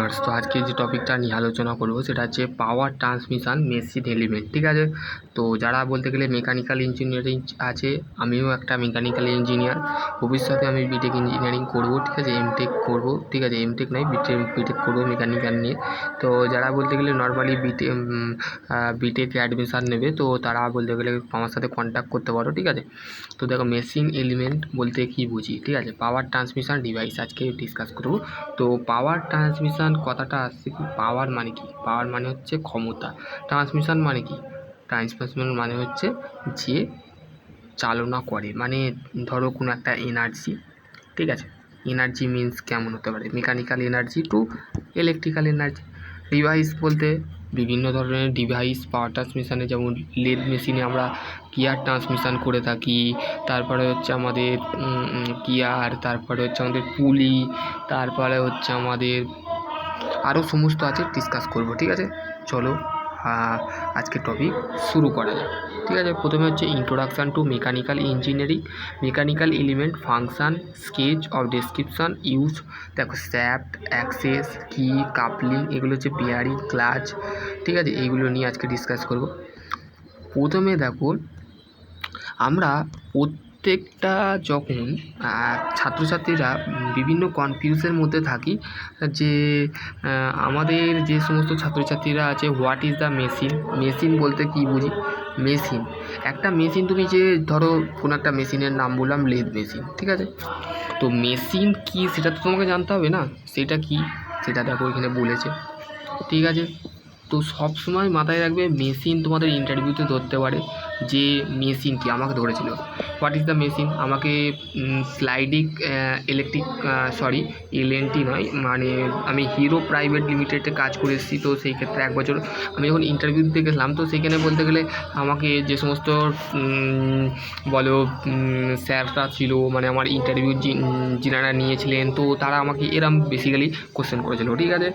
Viewers, তো আজকে যে টপিকটা নিয়ে আলোচনা করব সেটা হচ্ছে পাওয়ার ট্রান্সমিশন মেশিন এলিমেন্ট। ঠিক আছে, তো যারা বলতে গেলে মেকানিক্যাল ইঞ্জিনিয়ারিং আছে, আমিও একটা মেকানিক্যাল ইঞ্জিনিয়ার। ভবিষ্যতে আমি বিটেক ইঞ্জিনিয়ারিং করব, ঠিক আছে, এমটেক করব, ঠিক আছে, এমটেক নয় বিটেক করব মেকানিক্যাল নিয়ে। তো যারা বলতে গেলে নর্মালি বিটেক অ্যাডমিশান নেবে, তো তারা বলতে গেলে আমার সাথে কন্ট্যাক্ট করতে পারো। ঠিক আছে, তো দেখো মেশিন এলিমেন্ট বলতে কী বুঝি, ঠিক আছে, পাওয়ার ট্রান্সমিশন ডিভাইস আজকে ডিসকাস করব। তো পাওয়ার ট্রান্সমিশন কথাটা আসছে কি, পাওয়ার মানে কি, পাওয়ার মানে হচ্ছে ক্ষমতা, ট্রান্সমিশন মানে কি, ট্রান্সমিশন মানে হচ্ছে যে চালনা করে, মানে ধরো কোনো একটা এনার্জি, ঠিক আছে, এনার্জি মিন্স কেমন হতে পারে, mechanical energy to electrical energy. Device বলতে বিভিন্ন ধরনের ডিভাইস পাওয়ার ট্রান্সমিশনে, যেমন লেদ মেশিনে আমরা গিয়ার ট্রান্সমিশন করে থাকি, তারপরে হচ্ছে আমাদের গিয়ার, তারপরে হচ্ছে আমাদের পুলি, তারপরে হচ্ছে আমাদের আরও সমস্ত আছে, ডিসকাস করব। ঠিক আছে, চলো আজকে টপিক শুরু করা যাক। ঠিক আছে, প্রথমে হচ্ছে introduction to mechanical engineering, mechanical element, function, sketch of description, use. দেখো শ্যাফট, অ্যাক্সেস, কি, কাপলিং, এগুলো হচ্ছে বিয়ারিং, ক্লাচ। ঠিক আছে, এইগুলো নিয়ে আজকে ডিসকাস করব। প্রথমে দেখো, আমরা প্রত্যেকটা যখন ছাত্রছাত্রীরা বিভিন্ন কনফিউজের মধ্যে থাকি যে আমাদের যে সমস্ত ছাত্রছাত্রীরা আছে, what is the machine, machine বলতে কী বুঝি। মেশিন, একটা মেশিন, তুমি যে ধরো কোনো একটা মেশিনের নাম বললাম লেদ মেশিন, ঠিক আছে, তো মেশিন কি সেটা তো তোমাকে জানতে হবে না, সেটা কি সেটা দেখো এখানে বলেছে। ঠিক আছে, তো সব সময় মাথায় রাখবে, মেশিন তোমাদের ইন্টারভিউতে ধরতে পারে যে মেশিন কি। আমাকে ধরেছিল হোয়াট ইজ দ্য মেশিন, আমাকে স্লাইডিং ইলেকট্রিক এলএনটি নয়, মানে আমি হিরো প্রাইভেট লিমিটেডে কাজ করে এসেছি। তো সেই ক্ষেত্রে 1 বছর আমি যখন ইন্টারভিউ দিতে গেছিলাম, তো সেইখানে বলতে গেলে আমাকে যে সমস্ত বলো স্যাররা ছিল, মানে আমার ইন্টারভিউ যিনারা নিয়েছিলেন, তো তারা আমাকে এরম বেসিক্যালি কোশ্চেন করেছিল। ঠিক আছে,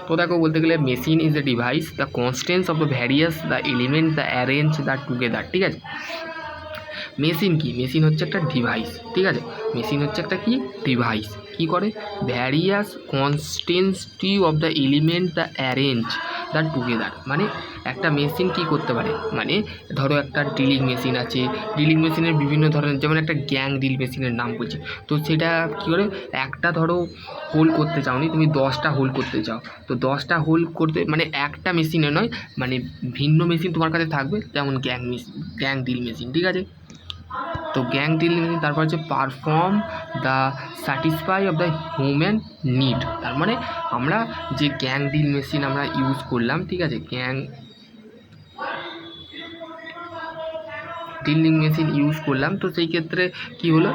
তো দেখো বলতে গেলে machine is the device, the constants of the various the element the arrange the together. ঠিক আছে, মেশিন কি, মেশিন হচ্ছে একটা ডিভাইস। ঠিক আছে, মেশিন হচ্ছে একটা কি ডিভাইস, কি করে, ভ্যারিয়াস কনস্ট্যান্সটি of the element the arrange the together. মানে একটা মেশিন কি করতে পারে, মানে ধরো একটা ড্রিলিং মেশিন আছে, ড্রিলিং মেশিনের বিভিন্ন ধরনের, যেমন একটা গ্যাং ড্রিল মেশিনের নাম বলছি, তো সেটা কী করে, একটা ধরো হোল করতে চাওনি তুমি, 10টা হোল করতে চাও, তো 10টা হোল করতে মানে একটা মেশিনে নয়, মানে ভিন্ন মেশিন তোমার কাছে থাকবে, যেমন গ্যাং ড্রিল মেশিন। ঠিক আছে, তো গ্যাং ড্রিল মেশিন, তারপর হচ্ছে perform the satisfy of the human need. তার মানে আমরা যে গ্যাং ড্রিল মেশিন আমরা ইউজ করলাম, ঠিক আছে, ড্রিলিং মেশিন ইউজ করলাম, তো সেই ক্ষেত্রে কী হলো,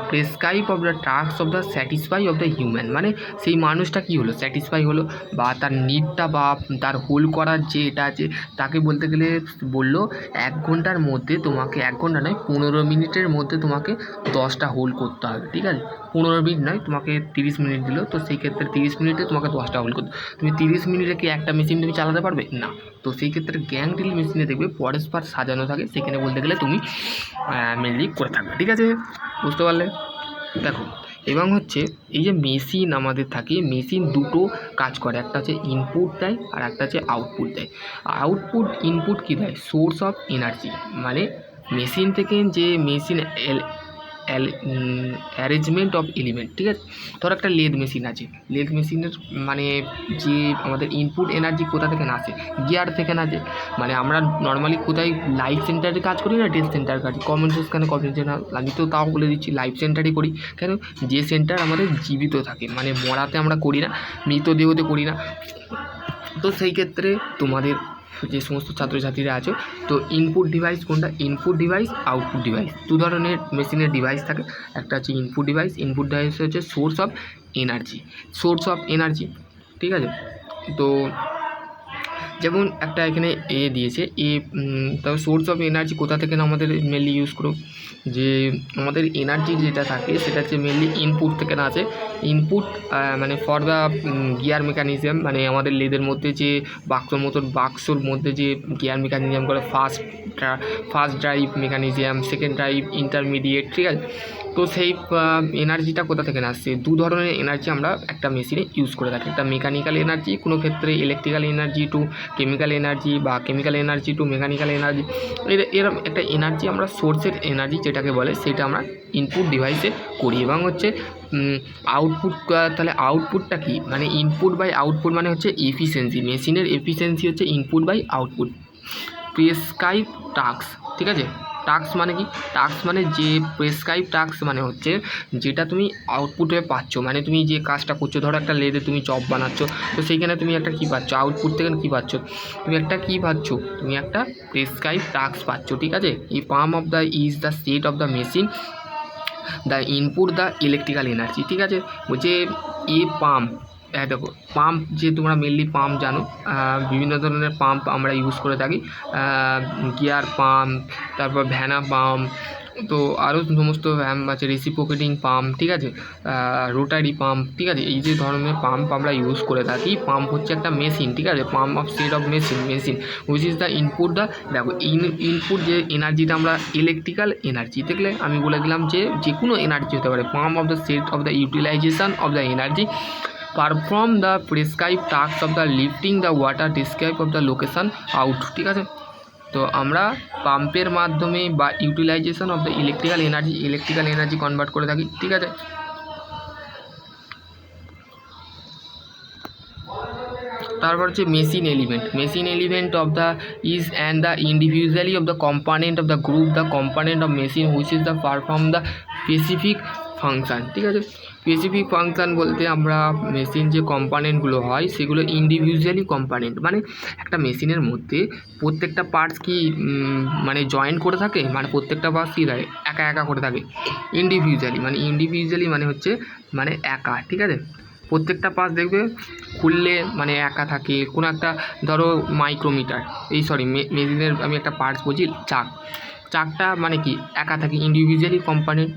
prescribe of the task of the satisfy of the human, মানে সেই মানুষটা কী হলো, স্যাটিসফাই হলো, বা তার নিডটা বা তার হোল করার যে এটা আছে, তাকে বলতে গেলে বললো 1 ঘন্টার মধ্যে তোমাকে, 1 ঘন্টা নয় 15 মিনিটের মধ্যে তোমাকে 10টা হোল করতে হবে। ঠিক আছে, 15 মিনিট নয়, তোমাকে 30 মিনিট দিল, তো সেই ক্ষেত্রে 30 মিনিটে তোমাকে 10টা হোল করতে, তুমি 30 মিনিটে কি একটা মেশিন তুমি চালাতে পারবে না। তো সেই ক্ষেত্রে গ্যাং ড্রিল মেশিনে দেখবে পরস্পর সাজানো থাকে, সেখানে বলতে গেলে তুমি মেনলি করে থাকবে। ঠিক আছে, বুঝতে পারলে। দেখো এবং হচ্ছে এই যে মেশিন আমাদের থাকে, মেশিন দুটো কাজ করে, একটা হচ্ছে ইনপুট দেয় আর একটা হচ্ছে আউটপুট দেয়। ইনপুট কী দেয়, সোর্স অফ এনার্জি, মানে মেশিন থেকে যে মেশিন অ্যারেঞ্জমেন্ট অফ এলিমেন্ট। ঠিক আছে, ধর একটা লেদ মেশিন আছে, লেদ মেশিনের মানে যে আমাদের ইনপুট এনার্জি কোথা থেকে না আসে, গিয়ার থেকে না, যে মানে আমরা নর্মালি কোথায় লাইভ সেন্টারে কাজ করি না ডেথ সেন্টার কাজ, কমন সেন্স কেন কমন সেন্স, আমি তো তাও বলে দিচ্ছি লাইভ সেন্টারই করি। কেন, যে সেন্টার আমাদের জীবিত থাকে, মানে মরাতে আমরা করি না, মৃতদেহতে করি না। তো সেই ক্ষেত্রে তোমাদের যে সমস্ত ছাত্রছাত্রীরা আছে, তো ইনপুট ডিভাইস কোনটা, ইনপুট ডিভাইস, আউটপুট ডিভাইস, 2 ধরনের মেশিনের ডিভাইস থাকে। একটা হচ্ছে ইনপুট ডিভাইস হচ্ছে সোর্স অফ এনার্জি। ঠিক আছে, তো যেমন একটা এখানে দিয়েছে তবে সোর্স অফ এনার্জি কোথা থেকে না আমাদের মেনলি ইউজ করো, যে আমাদের এনার্জি যেটা থাকে সেটা হচ্ছে মেনলি ইনপুট থেকে না আছে। ইনপুট মানে ফর দ্য গিয়ার মেকানিজম, মানে আমাদের লেদের মধ্যে যে বাক্সর মধ্যে যে গিয়ার মেকানিজম করে, first drive mechanism, second drive, intermediate. ঠিক আছে, তো সেই এনার্জিটা কোথা থেকে আসছে? দু ধরনের এনার্জি আমরা একটা মেশিনে ইউজ করে থাকি। একটা মেকানিক্যাল এনার্জি, কোনো ক্ষেত্রে electrical energy to chemical energy বা chemical energy to mechanical energy. এরকম একটা এনার্জি আমরা সোর্সের এনার্জি যেটাকে বলে সেটা আমরা ইনপুট ডিভাইসে করি এবং হচ্ছে আউটপুট। তাহলে আউটপুটটা কি? মানে ইনপুট বাই আউটপুট মানে হচ্ছে এফিসিয়েন্সি। মেশিনের এফিসিয়েন্সি হচ্ছে input by output. Prescribe task, ঠিক আছে? টাস্ক মানে কি? টাস্ক মানে যে প্রেসক্রাইব টাস্ক মানে হচ্ছে যেটা তুমি আউটপুটে পাচ্ছ, মানে তুমি যে কাজটা করছো, ধরো একটা লেদে তুমি চপ বানাচ্ছ, তো সেইখানে তুমি একটা কী পাচ্ছ? আউটপুট থেকে কী পাচ্ছ? তুমি একটা কী পাচ্ছ? তুমি একটা প্রেসক্রাইব টাস্ক পাচ্ছ, ঠিক আছে? এই pump of the is the state of the machine, the input the electrical energy, ঠিক আছে? বলছে এ পাম্প, দেখো পাম্প যে তোমরা মেনলি পাম্প জানো, বিভিন্ন ধরনের পাম্প আমরা ইউজ করে থাকি, গিয়ার পাম্প, তারপর ভ্যানা পাম্প, তো আরও সমস্ত আছে, রেসিপ্রোকেটিং পাম্প, ঠিক আছে, রোটারি পাম্প, ঠিক আছে? এই যে ধরনের পাম্প আমরা ইউজ করে থাকি, পাম্প হচ্ছে একটা মেশিন, ঠিক আছে? Pump of state of machine which is the input the, দেখো ইনপুট যে এনার্জিটা আমরা ইলেকট্রিক্যাল এনার্জি, দেখলে আমি বলে দিলাম যে কোনো এনার্জি হতে পারে। Pump of the state of the utilisation of the energy, perform the prescribe task of the lifting the water, describe of the location out, ঠিক আছে? তো আমরা পাম্পের মাধ্যমে বা utilisation of the electrical energy convert করে থাকি, ঠিক আছে? তারপর হচ্ছে machine element of the is and the individually of the component of the group, the component of machine which is the perform the specific function, ঠিক আছে? Specific function বলতে আমরা মেশিন যে কম্পোনেন্টগুলো হয় সেগুলো ইন্ডিভিজুয়ালি কম্পোনেন্ট, মানে একটা মেশিনের মধ্যে প্রত্যেকটা পার্টস কি মানে জয়েন করে থাকে, মানে প্রত্যেকটা পার্টস কী থাকে? একা একা করে থাকে। ইন্ডিভিজুয়ালি মানে হচ্ছে মানে একা, ঠিক আছে? প্রত্যেকটা পার্টস দেখবে খুললে মানে একা থাকে। কোনো একটা ধরো মাইক্রোমিটার, মেশিনের আমি একটা পার্টস বলছি, চাকটা মানে কি? একা থাকে। Individually component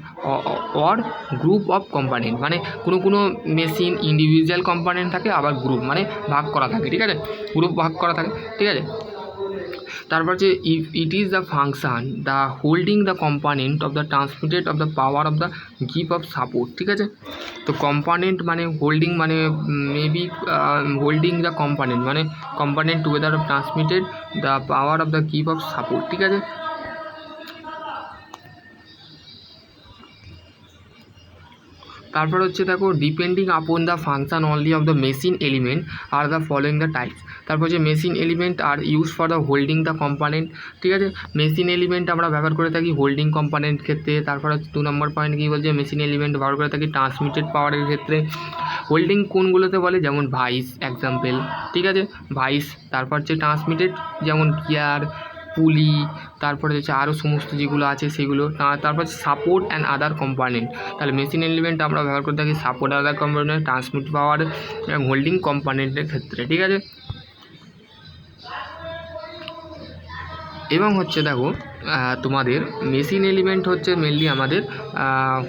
or group of component, মানে কোনো মেশিন ইন্ডিভিজুয়াল কম্পোনেন্ট থাকে, আবার গ্রুপ মানে ভাগ করা থাকে, ঠিক আছে? গ্রুপ ভাগ করা থাকে, ঠিক আছে? তারপর যে if it is the function the holding the component of the transmitted of the power of the give of support, ঠিক আছে? তো কম্পোনেন্ট মানে হোল্ডিং, মানে মেবি হোল্ডিং দ্য কম্পোনেন্ট মানে component together of transmitted the power of the give of support, ঠিক আছে? তারপর হচ্ছে দেখো depending upon the function only of the machine element are the following the types. তারপর যে machine element R use for the holding the component, ঠিক আছে? Machine element আমরা ব্যবহার করে থাকি হোল্ডিং কম্পোনেন্ট ক্ষেত্রে। তারপর হচ্ছে 2 নম্বর পয়েন্ট কী বলছে? মেশিন এলিমেন্ট ব্যবহার করে থাকি ট্রান্সমিটেড পাওয়ারের ক্ষেত্রে। হোল্ডিং কোনগুলোতে বলে? যেমন ভাইস এক্সাম্পল, ঠিক আছে? ভাইস। তারপর হচ্ছে ট্রান্সমিটেড যেমন গিয়ার, পুলি, তারপরে হচ্ছে আরও সমস্ত যেগুলো আছে সেগুলো। তারপর সাপোর্ট অ্যান্ড আদার কম্পোনেন্ট। তাহলে মেশিন এলিমেন্ট আমরা ব্যবহার করে থাকি সাপোর্ট আদার কম্পোনেন্ট, ট্রান্সমিট পাওয়ার এবং হোল্ডিং কম্পোনেন্টের ক্ষেত্রে, ঠিক আছে? এবং হচ্ছে দেখো তোমাদের মেশিন এলিমেন্ট হচ্ছে মেনলি আমাদের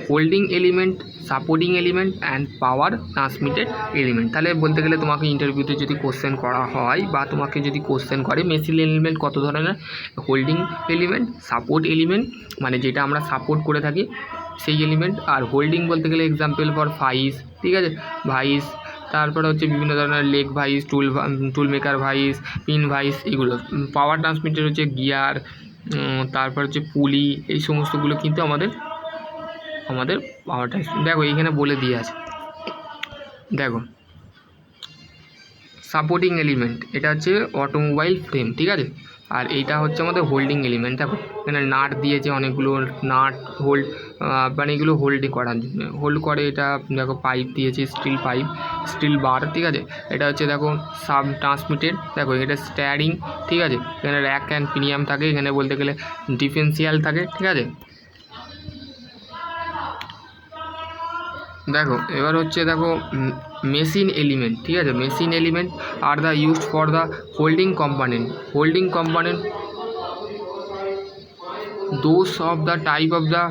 holding element, supporting element and power transmitted element. তাহলে বলতে গেলে তোমাকে ইন্টারভিউতে যদি কোশ্চেন করা হয় বা তোমাকে যদি কোশ্চেন করে মেশিন এলিমেন্ট কত ধরনের? হোল্ডিং এলিমেন্ট, সাপোর্ট এলিমেন্ট মানে যেটা আমরা সাপোর্ট করে থাকি সেই এলিমেন্ট, আর হোল্ডিং বলতে গেলে এক্সাম্পল ফর ভাইস, ঠিক আছে? ভাইস। তারপরে হচ্ছে বিভিন্ন ধরনের লেগ ভাইস, টুল মেকার ভাইস, পিন ভাইস, এগুলো। পাওয়ার ট্রান্সমিটার হচ্ছে গিয়ার, তারপর হচ্ছে পুলি, এই সমস্তগুলো কিন্তু আমাদের পাওয়ার ট্রান্সমিটার। দেখো এইখানে বলে দিয়ে আছে, দেখো সাপোর্টিং এলিমেন্ট এটা হচ্ছে অটোমোবাইল ফ্রেম, ঠিক আছে? আর এইটা হচ্ছে আমাদের হোল্ডিং এলিমেন্ট। দেখো এখানে নাট দিয়েছে অনেকগুলো, নাট হোল্ড মানে এগুলো হোল্ড করার জন্য হোল্ড করে। এটা দেখো পাইপ দিয়েছে, স্টিল বার, ঠিক আছে? এটা হচ্ছে দেখো সাব ট্রান্সমিটেড, দেখো এটা স্টিয়ারিং, ঠিক আছে? এখানে র্যাক অ্যান্ড পিনিয়াম থাকে, এখানে বলতে গেলে ডিফারেন্সিয়াল থাকে, ঠিক আছে? দেখো এবার হচ্ছে দেখো মেশিন এলিমেন্ট, ঠিক আছে? Machine element are the used for the holding component those of the type of the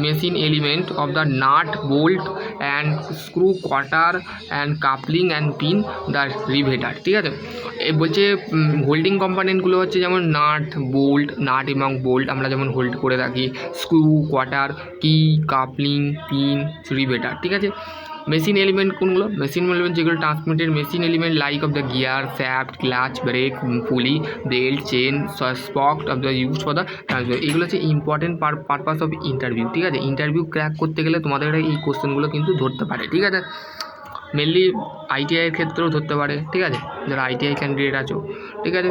machine element of the nut, bolt and screw, quarter and coupling and pin the riveter। ঠিক আছে, বলছে holding কম্পোনেন্টগুলো হচ্ছে যেমন nut এবং bolt আমরা যেমন hold করে রাখি, screw, quarter, key, coupling, pin, riveter. ঠিক আছে, মেশিন এলিমেন্ট কোনগুলো? মেশিন এলিমেন্ট যেগুলো transmitted machine element like of the gear, shaft, clutch, brake, pulley, belt, chain, sprocket of the use for the transmit. এগুলো হচ্ছে important purpose of interview. ঠিক আছে, interview crack করতে গেলে তোমাদের এই কোশ্চেনগুলো কিন্তু ধরতে পারে। ঠিক আছে, মেনলি আইটিআইয়ের ক্ষেত্রেও ধরতে পারে। ঠিক আছে, যারা আইটিআই ক্যান্ডিডেট আছো। ঠিক আছে,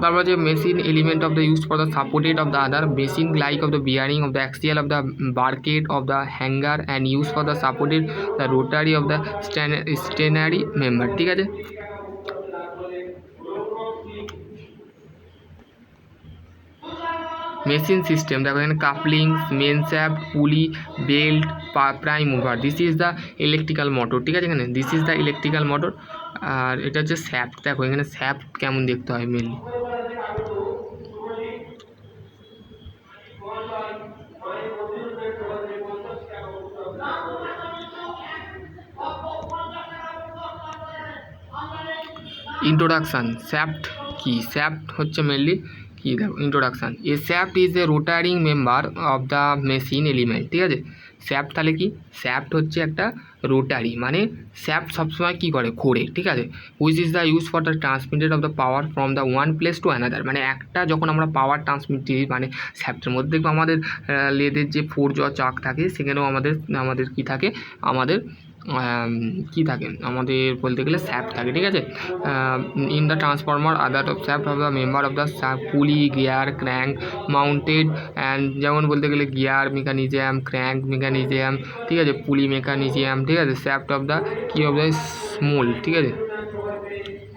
তারপর হচ্ছে machine element of the use for the supported of the other machine like of the bearing of the axial of the bracket of the hanger and use for the supported the rotary of the stationary member. ঠিক আছে, machine system দেখো এখানে coupling, main shaft, pulley, belt, prime mover, this is the electrical motor. ঠিক আছে, এখানে this is the electrical motor. আর এটা হচ্ছে শ্যাফট। দেখো এখানে শ্যাফট কেমন দেখতে হয় মেনলি, ইন্ট্রোডাকশান। শ্যাফট কি? শ্যাফট হচ্ছে মেনলি কি দেখো introduction. A shaft is a rotating member of the machine element. ঠিক আছে, শ্যাফট তাহলে কি? শ্যাফট হচ্ছে একটা রোটারি, মানে শ্যাফট সবসময় কী করে? ঘোরে। ঠিক আছে, which is the use for the transmitted of the power from the one place to another. মানে একটা যখন আমরা পাওয়ার ট্রান্সমিট দিই, মানে শ্যাফটের মধ্যে দেখবো আমাদের লেদের যে ফোর জ চাক থাকে, সেখানেও আমাদের কী থাকে? আমাদের কী থাকে? আমাদের বলতে গেলে শ্যাফট থাকে। ঠিক আছে, in the transformer other of shaft of the member of the পুলি, গিয়ার, ক্র্যাঙ্ক মাউন্টেড অ্যান্ড যেমন বলতে গেলে গিয়ার মেকানিজম, ক্র্যাঙ্ক মেকানিজম, ঠিক আছে, পুলি মেকানিজম। ঠিক আছে, শ্যাফট অফ দ্য কি অফ দ্য স্মল। ঠিক আছে,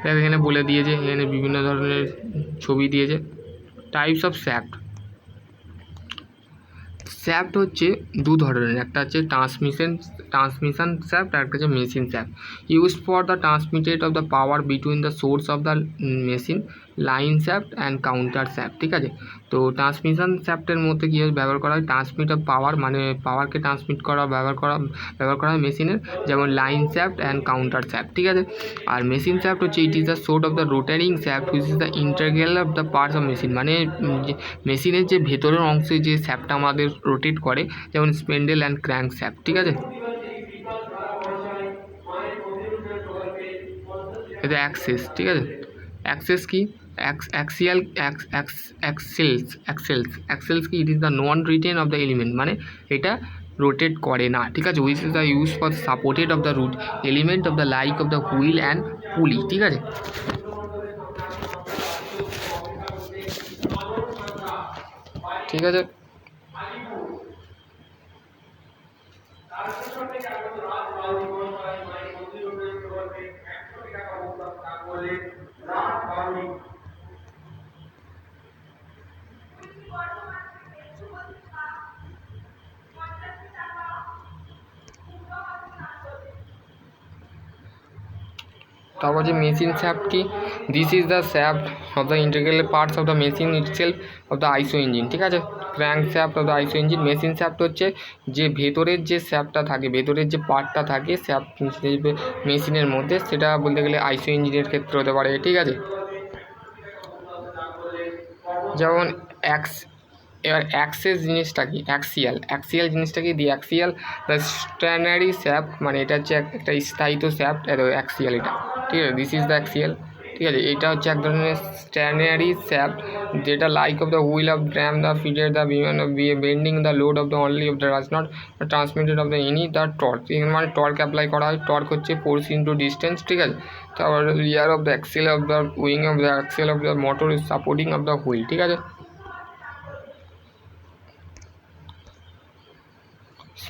দেখ এখানে বলে দিয়েছে, এখানে বিভিন্ন ধরনের ছবি দিয়েছে। Types of shaft. শ্যাফট হচ্ছে দু ধরনের, একটা হচ্ছে ট্রান্সমিশন শ্যাফট আর একটা হচ্ছে machine shaft. Use for the transmitted of the power between the source of the machine, line shaft and counter shaft. ঠিক আছে, তো ট্রান্সমিশন শ্যাফটের মধ্যে কী ব্যবহার করা হয়? ট্রান্সমিট অফ পাওয়ার, মানে পাওয়ারকে ট্রান্সমিট করা ব্যবহার করা হয় মেশিনের, যেমন line shaft and counter shaft. ঠিক আছে, আর মেশিন শ্যাফট হচ্ছে it is the sort of the rotating shaft which is the integral of the parts of machine. মানে মেশিনের যে ভেতরের অংশে যে শ্যাফটটা আমাদের রোটেট করে, যেমন স্পেন্ডেল অ্যান্ড ক্র্যাঙ্ক শ্যাফট। ঠিক আছে, এটা অ্যাক্সেস। ঠিক আছে, অ্যাক্সেস কি? অ্যাক্সেলস কি? It is the non written of the element, মানে এটা রোটেট করে না। ঠিক আছে, which is the use for supported of the root element of the like of the wheel and pulley. ঠিক আছে, ঠিক আছে, তারপর যে মেশিন শ্যাফট কি? This is the shaft of the integral parts of the machine itself of the iso engine. ঠিক আছে, crank shaft of the iso engine. Machine shaft হচ্ছে যে ভেতরের যে শ্যাফটটা থাকে, ভেতরের যে পার্টটা থাকে শ্যাফট মেশিনের মধ্যে, সেটা বলতে গেলে আইসো ইঞ্জিনের ক্ষেত্রে হতে পারে। ঠিক আছে, যেমন এবার অ্যাক্সেস জিনিসটা কি? অ্যাক্সিয়াল জিনিসটা কি? দি অ্যাক্সিয়াল দ্য স্ট্যানারি শ্যাফট, মানে এটা হচ্ছে একটা স্থায়িত শ্যাফট, অ্যাক্সিয়াল এটা। ঠিক আছে, দিস ইজ দ্য অ্যাক্সিয়াল। ঠিক আছে, এটা হচ্ছে এক ধরনের স্ট্যানারি শ্যাফট, যেটা like of the wheel of drum the ফিডের the bending the load of the only of the does not transmitted of the any the torque. এখানে মানে টর্ক অ্যাপ্লাই করা হয়। টর্ক হচ্ছে ফোর্স ইন্টু ডিস্টেন্স। ঠিক আছে, তারপর rear of the axle of the wing of the axle of the motor is supporting of the wheel. ঠিক আছে,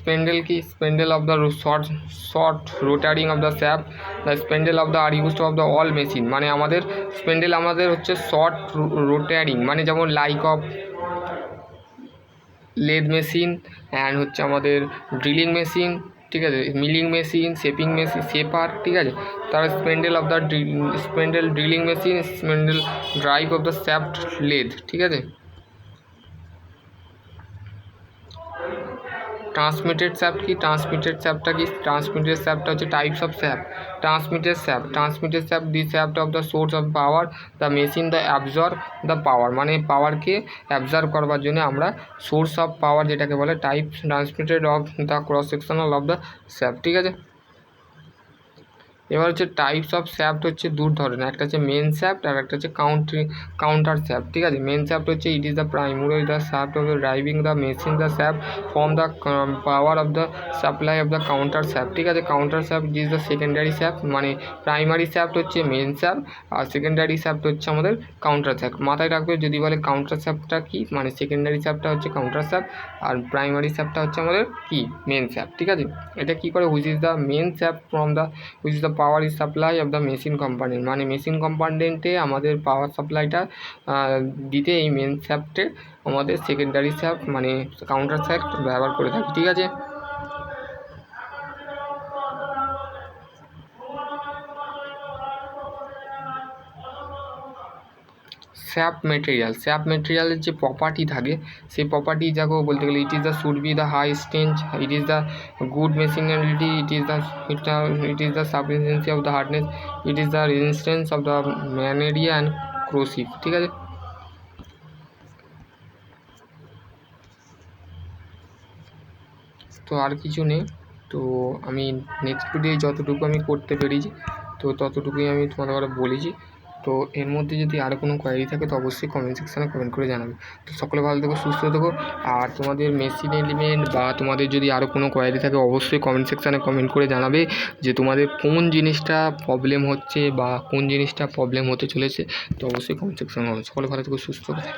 spindle কি? spindle of the short rotating of the shaft, the spindle of the are used of the all machine, মানে আমাদের spindle আমাদের হচ্ছে short রোটারিং, মানে যেমন like of lathe machine and হচ্ছে আমাদের ড্রিলিং মেশিন। ঠিক আছে, milling machine, shaping machine, shaper. ঠিক আছে, তার spindle of the spindle drilling machine, spindle drive of the shaft lathe. ঠিক আছে, ট্রান্সমিটেড স্যাপ কি? ট্রান্সমিটেড স্যাপটা কি? ট্রান্সমিটেড স্যাপটা হচ্ছে types of sap. Transmitted sap the sap of the source of power the machine the absorb the power, মানে পাওয়ারকে absorb করবার জন্য আমরা source of power যেটাকে বলে type transmitted of the cross sectional of the sap. ঠিক আছে, এবার হচ্ছে টাইপস অফ স্যাপ্ট হচ্ছে দু ধরনের, একটা হচ্ছে মেন স্যাপ্ট আর একটা হচ্ছে কাউন্টার স্যাপ্ট। ঠিক আছে, মেন স্যাপ্ট হচ্ছে it is the primary the shaft of the driving the machine the shaft from the power of the supply of the counter shaft. ঠিক আছে, counter shaft is the secondary shaft, মানে primary স্যাপ্ট হচ্ছে main স্যাপ্ট আর secondary স্যাপ্ট হচ্ছে আমাদের counter স্যাপ্ট। মাথায় রাখবে যদি বলে কাউন্টার স্যাপ্টটা কি, মানে সেকেন্ডারি স্যাপ্টটা হচ্ছে কাউন্টার স্যাপ্ট আর প্রাইমারি স্যাপ্টটা হচ্ছে আমাদের কি মেন স্যাপ্ট। ঠিক আছে, এটা কি করে, which is the main shaft from the which is the power is supply of the machine component, মানে মেশিন কম্পোনেন্টে আমাদের পাওয়ার সাপ্লাইটা দিতে এই মেন স্যাপ্টে আমাদের সেকেন্ডারি স্যাপ্ট মানে কাউন্টার স্যাপ্ট ব্যবহার করে থাকি। ঠিক আছে, স্যাপ মেটেরিয়ালের যে প্রপার্টি থাকে সেই প্রপার্টি যাকে বলতে গেলে it is the should be the high strength, it is the good machinability, it is the sufficiency of the hardness, it is the resistance of the material and corrosive. ঠিক আছে, তো আর কিছু নেই। তো আমি নেক্সট ভিডিও যতটুকু আমি করতে পেরেছি তো ততটুকুই আমি তোমাদের বলেছি। তো এর মধ্যে যদি আরও কোনো কোয়ারি থাকে তো অবশ্যই কমেন্ট সেকশানে কমেন্ট করে জানাবে। তো সকলে ভালো থেকো, সুস্থ থেকো। আর তোমাদের মেশিন এলিমেন্ট বা তোমাদের যদি আরও কোনো কোয়ারি থাকে অবশ্যই কমেন্ট সেকশানে কমেন্ট করে জানাবে যে তোমাদের কোন জিনিসটা প্রবলেম হচ্ছে বা কোন জিনিসটা প্রবলেম হতে চলেছে। তো অবশ্যই কমেন্ট সেকশানে সকলে ভালো থেকো, সুস্থ থেকো।